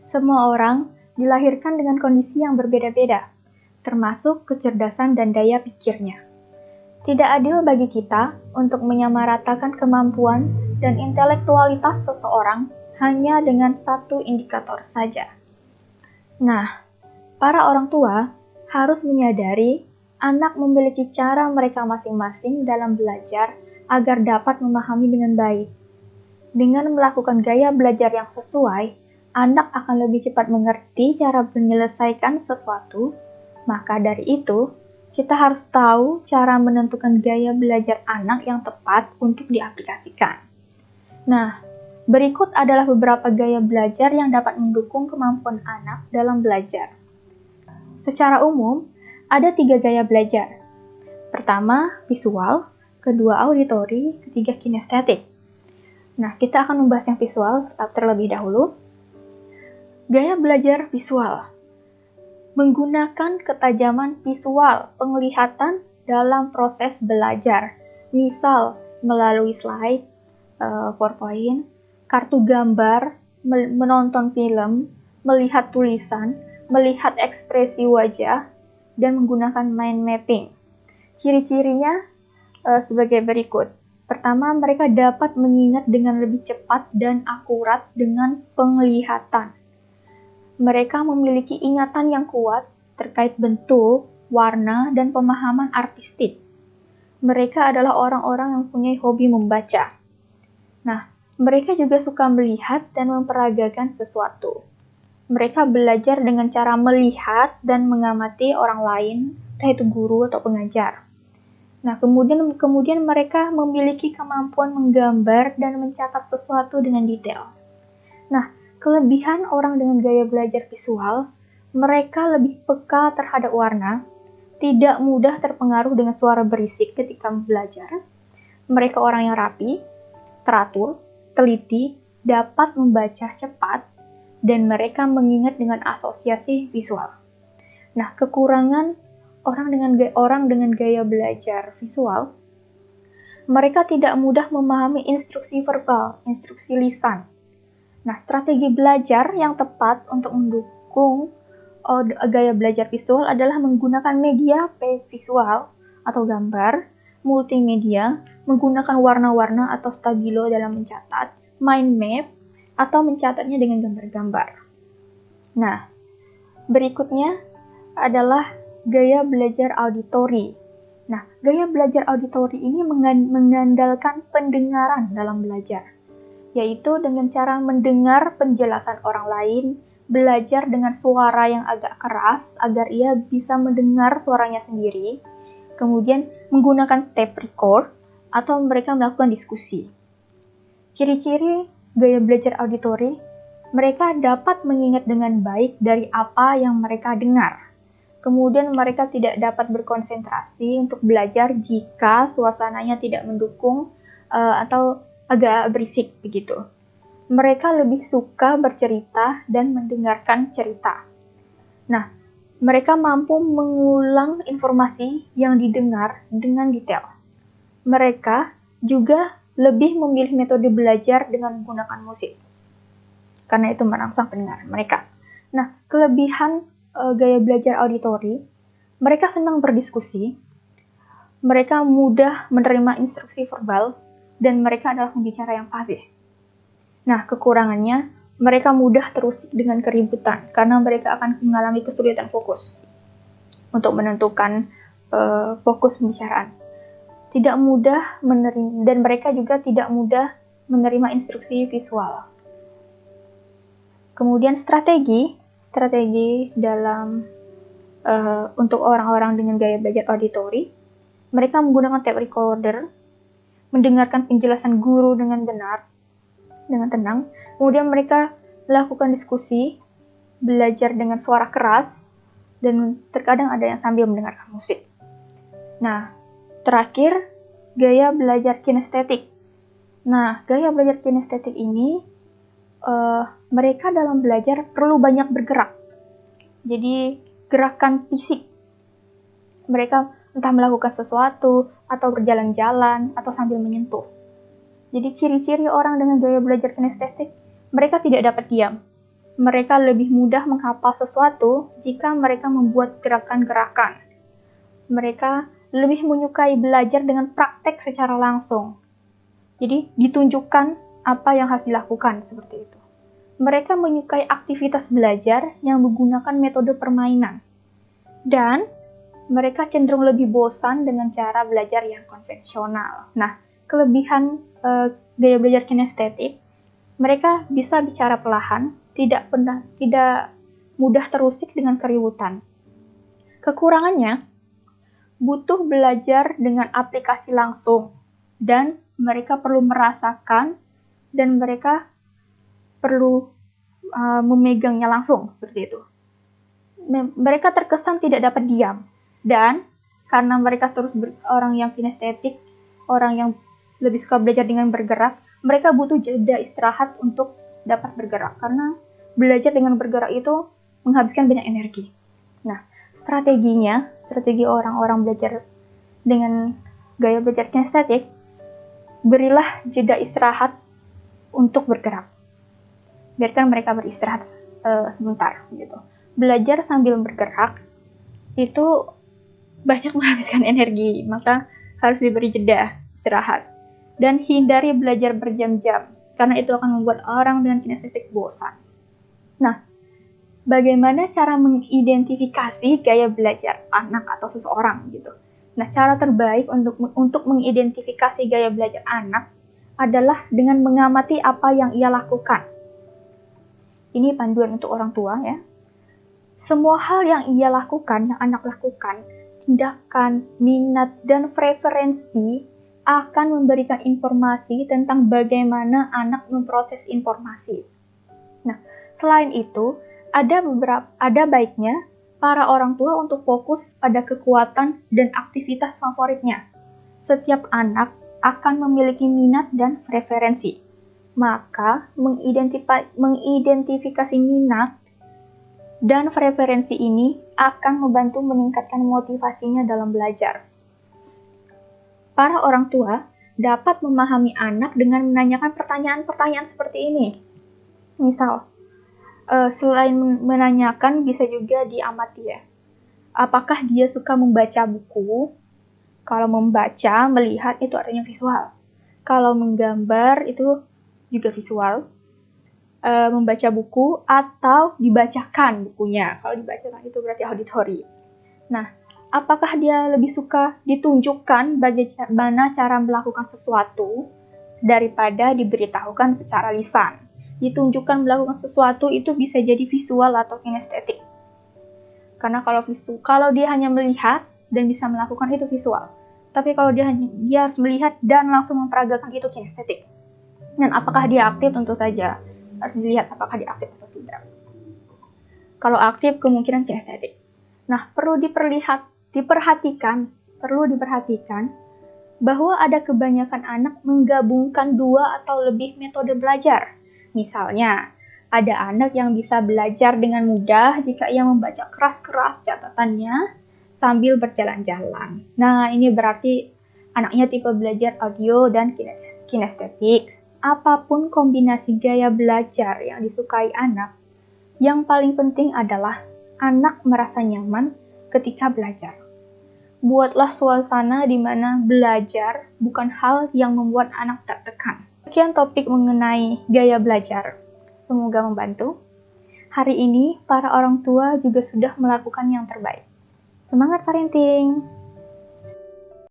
Semua orang dilahirkan dengan kondisi yang berbeda-beda, termasuk kecerdasan dan daya pikirnya. Tidak adil bagi kita untuk menyamaratakan kemampuan dan intelektualitas seseorang hanya dengan satu indikator saja. Nah, para orang tua harus menyadari anak memiliki cara mereka masing-masing dalam belajar agar dapat memahami dengan baik. Dengan melakukan gaya belajar yang sesuai, anak akan lebih cepat mengerti cara menyelesaikan sesuatu. Maka dari itu, kita harus tahu cara menentukan gaya belajar anak yang tepat untuk diaplikasikan. Nah, berikut adalah beberapa gaya belajar yang dapat mendukung kemampuan anak dalam belajar. Secara umum, ada 3 gaya belajar. Pertama, visual, kedua auditori, ketiga kinestetik. Nah, kita akan membahas yang visual terlebih dahulu. Gaya belajar visual menggunakan ketajaman visual penglihatan dalam proses belajar. Misal, melalui slide, PowerPoint, kartu gambar, menonton film, melihat tulisan, melihat ekspresi wajah, dan menggunakan mind mapping. Ciri-cirinya sebagai berikut. Pertama, mereka dapat mengingat dengan lebih cepat dan akurat dengan penglihatan. Mereka memiliki ingatan yang kuat terkait bentuk, warna, dan pemahaman artistik. Mereka adalah orang-orang yang punya hobi membaca. Nah, mereka juga suka melihat dan memperagakan sesuatu. Mereka belajar dengan cara melihat dan mengamati orang lain, entah itu guru atau pengajar. Nah, kemudian mereka memiliki kemampuan menggambar dan mencatat sesuatu dengan detail. Nah, kelebihan orang dengan gaya belajar visual, mereka lebih peka terhadap warna, tidak mudah terpengaruh dengan suara berisik ketika belajar. Mereka orang yang rapi, teratur, teliti, dapat membaca cepat, dan mereka mengingat dengan asosiasi visual. Nah, kekurangan orang dengan gaya belajar visual, mereka tidak mudah memahami instruksi verbal, instruksi lisan. Nah, strategi belajar yang tepat untuk mendukung gaya belajar visual adalah menggunakan media visual atau gambar, multimedia, menggunakan warna-warna atau stabilo dalam mencatat, mind map, atau mencatatnya dengan gambar-gambar. Nah, berikutnya adalah gaya belajar auditori. Nah, gaya belajar auditori ini mengandalkan pendengaran dalam belajar, yaitu dengan cara mendengar penjelasan orang lain, belajar dengan suara yang agak keras agar ia bisa mendengar suaranya sendiri, kemudian menggunakan tape record, atau mereka melakukan diskusi. Ciri-ciri gaya belajar auditori, mereka dapat mengingat dengan baik dari apa yang mereka dengar. Kemudian mereka tidak dapat berkonsentrasi untuk belajar jika suasananya tidak mendukung atau agak berisik begitu. Mereka lebih suka bercerita dan mendengarkan cerita. Nah, mereka mampu mengulang informasi yang didengar dengan detail. Mereka juga lebih memilih metode belajar dengan menggunakan musik, karena itu merangsang pendengaran mereka. Nah, kelebihan gaya belajar auditori, mereka senang berdiskusi, mereka mudah menerima instruksi verbal, dan mereka adalah pembicara yang fasih. Nah, kekurangannya, mereka mudah terusik dengan keributan, karena mereka akan mengalami kesulitan fokus untuk menentukan fokus pembicaraan. Tidak mudah menerima, dan mereka juga tidak mudah menerima instruksi visual. Kemudian strategi dalam untuk orang-orang dengan gaya belajar auditori, mereka menggunakan tape recorder, mendengarkan penjelasan guru dengan benar, dengan tenang. Kemudian mereka melakukan diskusi, belajar dengan suara keras, dan terkadang ada yang sambil mendengarkan musik. Nah, terakhir, gaya belajar kinestetik. Nah, gaya belajar kinestetik ini, mereka dalam belajar perlu banyak bergerak. Jadi, gerakan fisik. Mereka entah melakukan sesuatu, atau berjalan-jalan, atau sambil menyentuh. Jadi ciri-ciri orang dengan gaya belajar kinestetik, mereka tidak dapat diam. Mereka lebih mudah menghafal sesuatu jika mereka membuat gerakan-gerakan. Mereka lebih menyukai belajar dengan praktek secara langsung. Jadi, ditunjukkan apa yang harus dilakukan seperti itu. Mereka menyukai aktivitas belajar yang menggunakan metode permainan. Dan mereka cenderung lebih bosan dengan cara belajar yang konvensional. Nah, kelebihan gaya belajar kinestetik, mereka bisa bicara perlahan, tidak mudah terusik dengan keributan. Kekurangannya, butuh belajar dengan aplikasi langsung, dan mereka perlu merasakan, dan mereka perlu memegangnya langsung, seperti itu. Mereka terkesan tidak dapat diam, dan karena mereka terus orang yang kinestetik, orang yang lebih suka belajar dengan bergerak, mereka butuh jeda istirahat untuk dapat bergerak, karena belajar dengan bergerak itu menghabiskan banyak energi. Nah, strategi orang-orang belajar dengan gaya belajar kinestetik, berilah jeda istirahat untuk bergerak. Biarkan mereka beristirahat sebentar, gitu. Belajar sambil bergerak itu banyak menghabiskan energi, maka harus diberi jeda istirahat. Dan hindari belajar berjam-jam, karena itu akan membuat orang dengan kinestetik bosan. Nah, bagaimana cara mengidentifikasi gaya belajar anak atau seseorang gitu? Nah, cara terbaik untuk mengidentifikasi gaya belajar anak adalah dengan mengamati apa yang ia lakukan. Ini panduan untuk orang tua ya. Semua hal yang ia lakukan, yang anak lakukan, tindakan, minat, dan preferensi akan memberikan informasi tentang bagaimana anak memproses informasi. Nah, selain itu, ada baiknya para orang tua untuk fokus pada kekuatan dan aktivitas favoritnya. Setiap anak akan memiliki minat dan preferensi. Maka, mengidentifikasi minat dan preferensi ini akan membantu meningkatkan motivasinya dalam belajar. Para orang tua dapat memahami anak dengan menanyakan pertanyaan-pertanyaan seperti ini. Misal, selain menanyakan bisa juga diamati ya. Apakah dia suka membaca buku? Kalau membaca, melihat itu artinya visual. Kalau menggambar itu juga visual. Membaca buku atau dibacakan bukunya. Kalau dibacakan itu berarti auditori. Nah, apakah dia lebih suka ditunjukkan bagaimana cara melakukan sesuatu daripada diberitahukan secara lisan? Ditunjukkan melakukan sesuatu itu bisa jadi visual atau kinestetik. Karena kalau dia hanya melihat dan bisa melakukan itu visual. Tapi kalau dia harus melihat dan langsung memperagakan itu kinestetik. Dan apakah dia aktif? Tentu saja harus dilihat apakah dia aktif atau tidak. Kalau aktif kemungkinan kinestetik. Nah, perlu diperhatikan bahwa ada kebanyakan anak menggabungkan 2 atau lebih metode belajar. Misalnya, ada anak yang bisa belajar dengan mudah jika ia membaca keras-keras catatannya sambil berjalan-jalan. Nah, ini berarti anaknya tipe belajar audio dan kinestetik. Apapun kombinasi gaya belajar yang disukai anak, yang paling penting adalah anak merasa nyaman ketika belajar. Buatlah suasana di mana belajar bukan hal yang membuat anak tertekan. Sekian topik mengenai gaya belajar. Semoga membantu. Hari ini, para orang tua juga sudah melakukan yang terbaik. Semangat parenting!